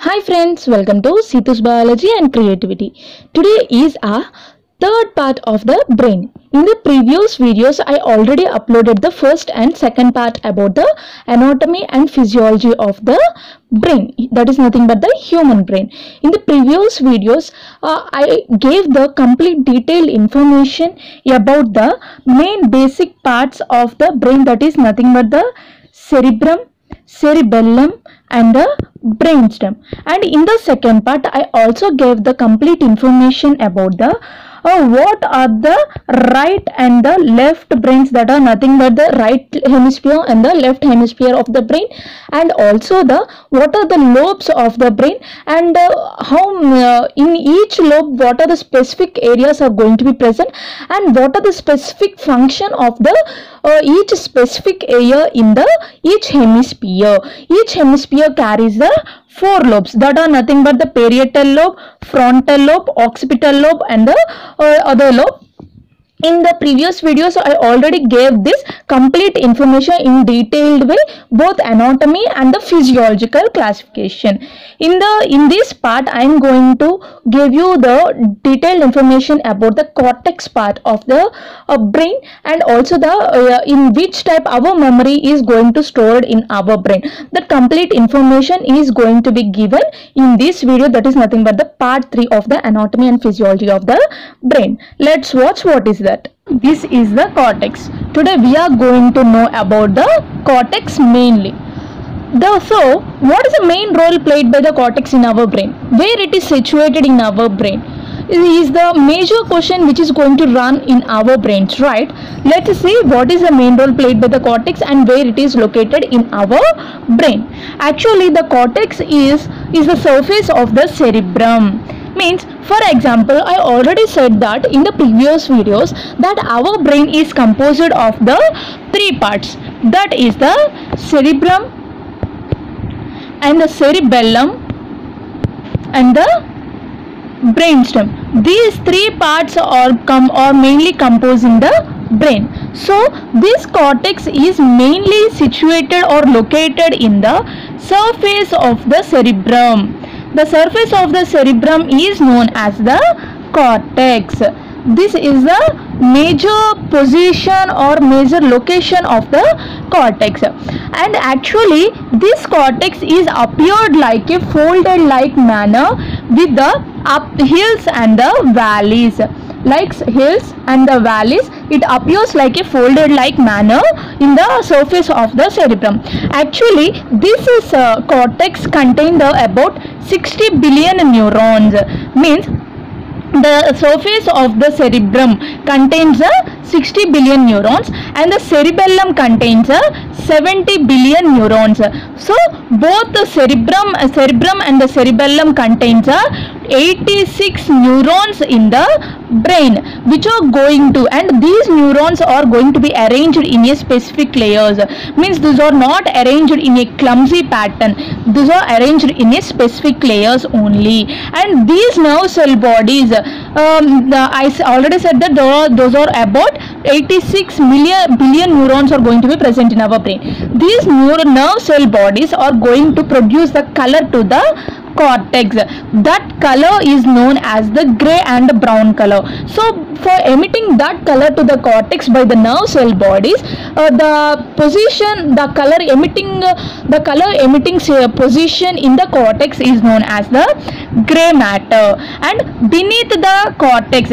Hi friends, welcome to Situ's Biology and Creativity. Today is our third part of the brain. In the previous videos, I already uploaded the first and second part about the anatomy and physiology of the brain. That is nothing but the human brain. In the previous videos, I gave the complete detailed information about the main basic parts of the brain, that is nothing but the cerebrum, cerebellum and the brainstem. And in the second part I also gave the complete information about the what are the right and the left brains, that are nothing but the right hemisphere and the left hemisphere of the brain, and also the what are the lobes of the brain, and how in each lobe what are the specific areas are going to be present, and what are the specific function of the each specific area in the each hemisphere. Each hemisphere carries the four lobes, that are nothing but the parietal lobe, frontal lobe, occipital lobe and the other lobe. In the previous videos I already gave this complete information in detailed way, both anatomy and the physiological classification. In this part I am going to give you the detailed information about the cortex part of the brain, and also the in which type our memory is going to stored in our brain. The complete information is going to be given in this video, that is nothing but the part 3 of the anatomy and physiology of the brain. Let's watch what is that. This is the cortex. Today we are going to know about the cortex mainly. So what is the main role played by the cortex in our brain? Where it is situated in our brain is the major question which is going to run in our brains, right? Let's see what is the main role played by the cortex and where it is located in our brain. Actually the cortex is the surface of the cerebrum. Means, for example, I already said that in the previous videos that our brain is composed of the three parts, that is the cerebrum and the cerebellum and the brainstem. These three parts are mainly composing the brain. So this cortex is mainly situated or located in the surface of the cerebrum. The surface of the cerebrum is known as the cortex. This is the major position or major location of the cortex, and actually this cortex is appeared like a folded like manner with the hills and the valleys. Like hills and the valleys, it appears like a folded like manner in the surface of the cerebrum. Actually this is cortex contained about 60 billion neurons. Means the surface of the cerebrum contains 60 billion neurons and the cerebellum contains 70 billion neurons. So both the cerebrum and the cerebellum contains 86 neurons in the brain, which are going to, and these neurons are going to be arranged in a specific layers. Means these are not arranged in a clumsy pattern, these are arranged in a specific layers only. And these nerve cell bodies, I already said that those are about 86 billion neurons are going to be present in our brain. These nerve cell bodies are going to produce the color to the cortex. That color is known as the gray and brown color. So for emitting that color to the cortex by the nerve cell bodies, the color emitting position in the cortex is known as the gray matter. And beneath the cortex,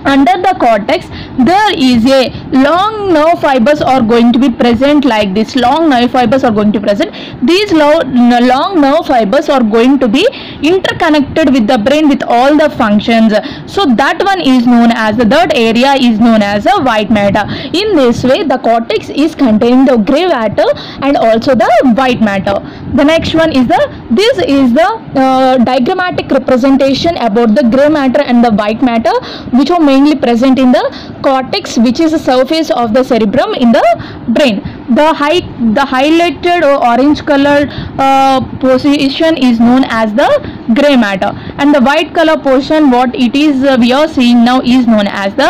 under the cortex, there is a long nerve fibers are going to be present like this. Long nerve fibers are going to be present. These long nerve fibers are going to be interconnected with the brain with all the functions. So that one is known as, that area is known as a white matter. In this way the cortex is containing the gray matter and also the white matter. The next one is this is the diagrammatic representation about the gray matter and the white matter, which are mainly present in the cortex, which is the surface of the cerebrum in the brain. The highlighted or orange colored position is known as the gray matter, and the white color portion, what it is we are seeing now, is known as the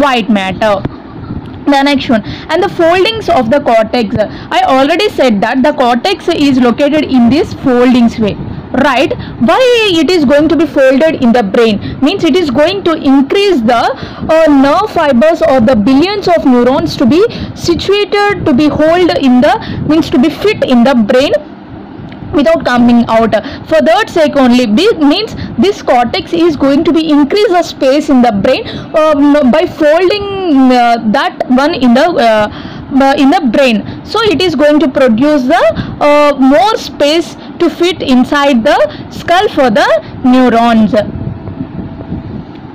white matter. The next one, and the foldings of the cortex. I already said that the cortex is located in this foldings way. right? Why it is going to be folded in the brain? Means it is going to increase the nerve fibers or the billions of neurons to be situated, to be hold in the, means to be fit in the brain without coming out. For that sake only, means this cortex is going to be increase the space in the brain by folding that one in the brain. So it is going to produce the more space to fit inside the skull for the neurons.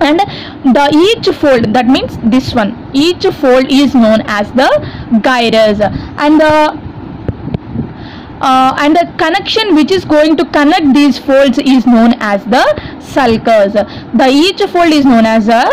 And the each fold, that means this one, each fold is known as the gyrus, and the connection which is going to connect these folds is known as the sulcus. The each fold is known as a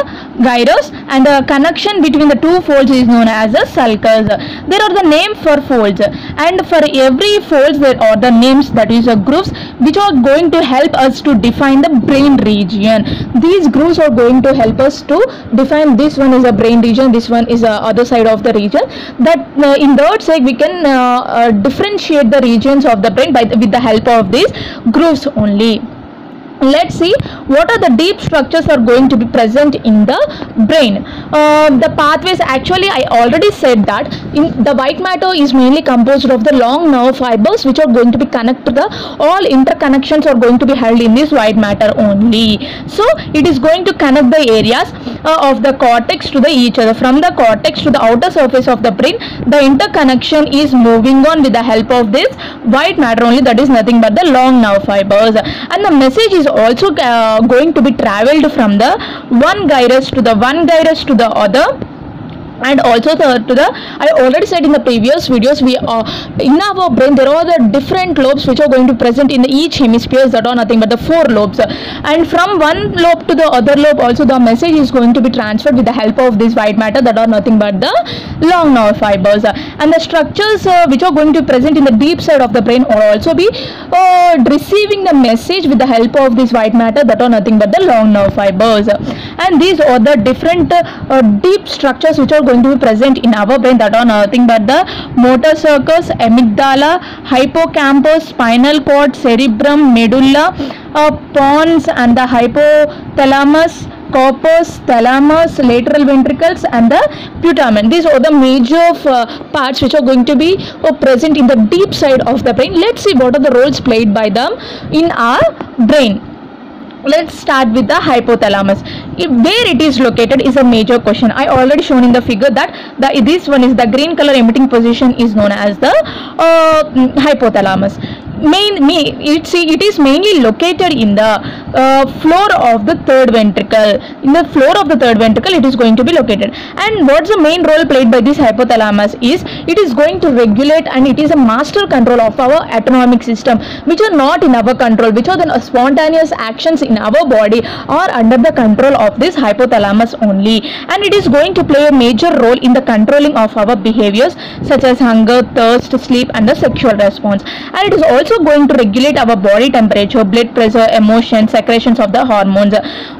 gyrus, and the connection between the two folds is known as a sulcus. There are the name for folds, and for every folds there are the names, that is grooves, which are going to help us to define the brain region. These grooves are going to help us to define this one is a brain region, this one is the other side of the region. That in that sake we can differentiate the regions of the brain with the help of these grooves only. Let's see what are the deep structures are going to be present in the brain. The pathways, actually I already said that in the white matter is mainly composed of the long nerve fibers which are going to be connected to the, all interconnections are going to be held in this white matter only. So it is going to connect the areas of the cortex to the each other. From the cortex to the outer surface of the brain, the interconnection is moving on with the help of this white matter only, that is nothing but the long nerve fibers. And the message is also going to be traveled from the one gyrus to the other. And also I already said in the previous videos, we are in our brain there are the different lobes which are going to present in each hemisphere, that are nothing but the 4 lobes, and from one lobe to the other lobe also the message is going to be transferred with the help of this white matter, that are nothing but the long nerve fibers. And the structures which are going to be present in the deep side of the brain will also be receiving the message with the help of this white matter, that are nothing but the long nerve fibers. And these are the different deep structures which are going to be present in our brain, that are nothing but the motor circuits, amygdala, hippocampus, spinal cord, cerebrum, medulla, pons, and the hypothalamus, corpus, thalamus, lateral ventricles, and the putamen. These are the major parts which are going to be present in the deep side of the brain. Let's see what are the roles played by them in our brain. Let's start with the hypothalamus. Where it is located is a major question. I already shown in the figure that this one is the green color emitting position is known as the hypothalamus. It is mainly located in the floor of the third ventricle. In the floor of the third ventricle it is going to be located. And what's the main role played by this hypothalamus is it is going to regulate, and it is a master control of our autonomic system, which are not in our control, which are the spontaneous actions in our body are under the control of this hypothalamus only. And it is going to play a major role in the controlling of our behaviors such as hunger, thirst, sleep, and the sexual response. And it is also going to regulate our body temperature, blood pressure, emotions, secretions of the hormones.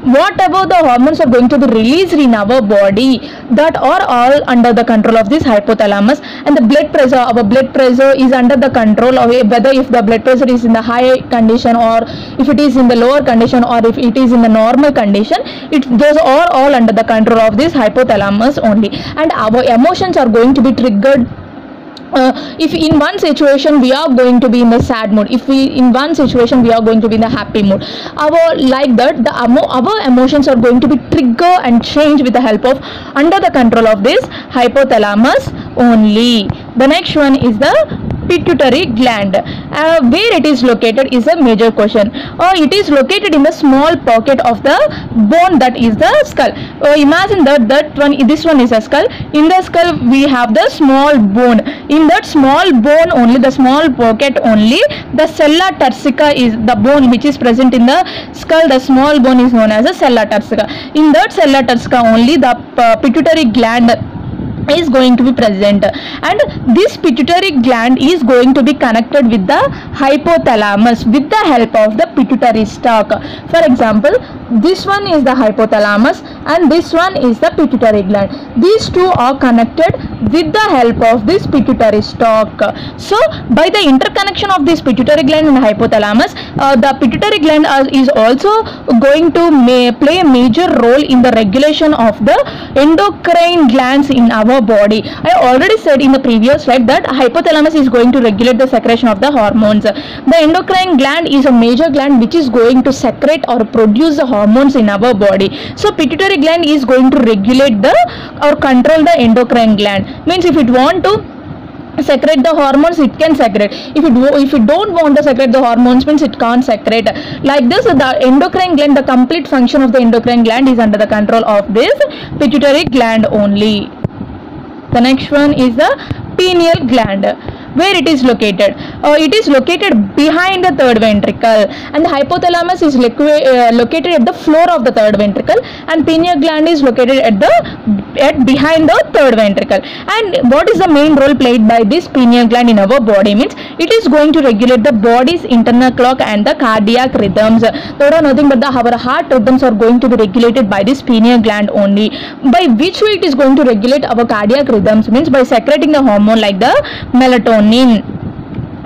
Whatever the hormones are going to be released in our body, that are all under the control of this hypothalamus. And the blood pressure, our blood pressure is under the control of whether if the blood pressure is in the high condition or if it is in the lower condition or if it is in the normal condition. Those are all under the control of this hypothalamus only. And our emotions are going to be triggered. If in one situation we are going to be in the sad mood, if in one situation we are going to be in the happy mood, our emotions are going to be triggered and changed with the help of under the control of this hypothalamus only. The next one is the pituitary gland. Where it is located is a major question. It is located in the small pocket of the bone, that is the skull. Imagine this one is a skull. In the skull we have the small bone. In that small bone only, the small pocket only, the sella turcica is the bone which is present in the skull. The small bone is known as a sella turcica. In that sella turcica only the pituitary gland is going to be present, and this pituitary gland is going to be connected with the hypothalamus with the help of the pituitary stalk. For example, this one is the hypothalamus and this one is the pituitary gland. These two are connected with the help of this pituitary stalk. So by the interconnection of this pituitary gland and hypothalamus, the pituitary gland is also going to play a major role in the regulation of the endocrine glands in our body. I already said in the previous slide that hypothalamus is going to regulate the secretion of the hormones. The endocrine gland is a major gland which is going to secrete or produce the hormones in our body. So pituitary gland is going to regulate the or control the endocrine gland. Means if it want to secrete the hormones, it can secrete. If it don't want to secrete the hormones, means it can't secrete. Like this, the endocrine gland, the complete function of the endocrine gland is under the control of this pituitary gland only. The next one is the pineal gland. Where it is located? It is located behind the third ventricle, and the hypothalamus is located at the floor of the third ventricle, and pineal gland is located at behind the third ventricle. And what is the main role played by this pineal gland in our body? Means it is going to regulate the body's internal clock and the cardiac rhythms. There are nothing but our heart rhythms are going to be regulated by this pineal gland only. By which way it is going to regulate our cardiac rhythms? Means by secreting the hormone like the melatonin.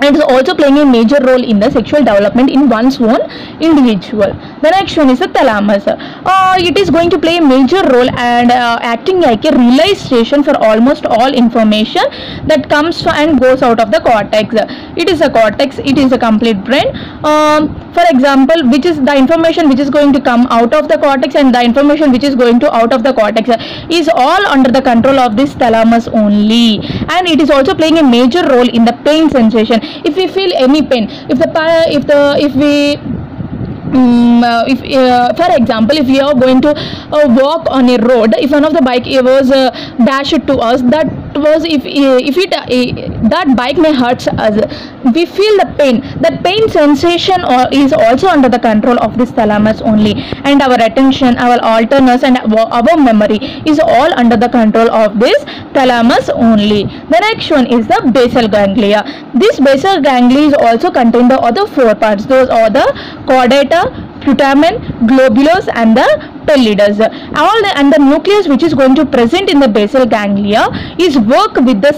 It is also playing a major role in the sexual development in one's own individual. The next one is the thalamus. It is going to play a major role and acting like a relay station for almost all information that comes and goes out of the cortex. It is a cortex, it is a complete brain. For example, which is the information which is going to come out of the cortex and the information which is going to out of the cortex is all under the control of this thalamus only. And it is also playing a major role in the pain sensation. If we feel any pain, for example, if we are going to walk on a road, if one of the bike was dashed to us, that bike may hurt us. We feel the pain. That pain sensation is also under the control of this thalamus only, and our attention, our alertness, and our memory is all under the control of this thalamus only. The next one is the basal ganglia. This basal ganglia is also contain the other four parts. Those are the chordata, putamen, globulus, and the pallidus. And the nucleus which is going to present in the basal ganglia is work with the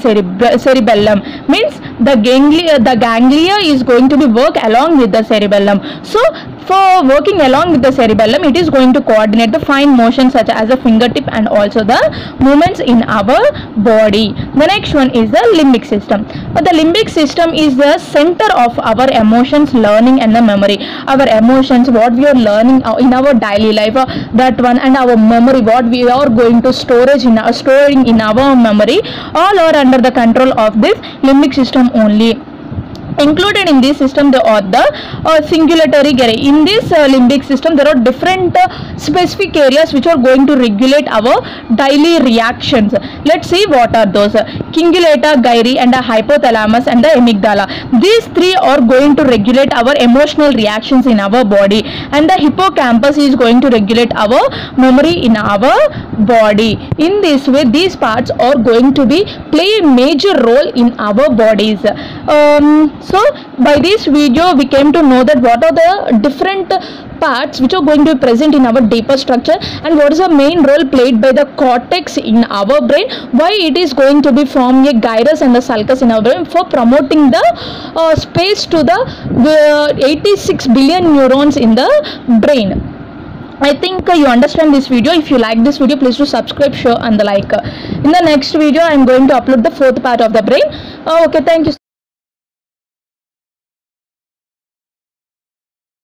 cerebellum. Means the ganglia is going to be work along with the cerebellum. So for working along with the cerebellum, it is going to coordinate the fine motions such as the fingertip and also the movements in our body. The next one is the limbic system. The limbic system is the center of our emotions, learning, and the memory. Our emotions, what we are learning in our daily life, that one, and our memory, what we are going to storing in our memory, all are under the control of this limbic system only. Included in this system, there are the cingulatory gyri. In this limbic system, there are different specific areas which are going to regulate our daily reactions. Let's see what are those. Cingulata, gyri, and the hypothalamus and the amygdala. These three are going to regulate our emotional reactions in our body, and the hippocampus is going to regulate our memory in our body. In this way, these parts are going to play a major role in our bodies. So by this video we came to know that what are the different parts which are going to be present in our deeper structure, and what is the main role played by the cortex in our brain, why it is going to be form a gyrus and the sulcus in our brain for promoting the space to the 86 billion neurons in the brain. I think you understand this video. If you like this video, please do subscribe, share, and the like. In the next video I am going to upload the fourth part of the brain. Okay, thank you.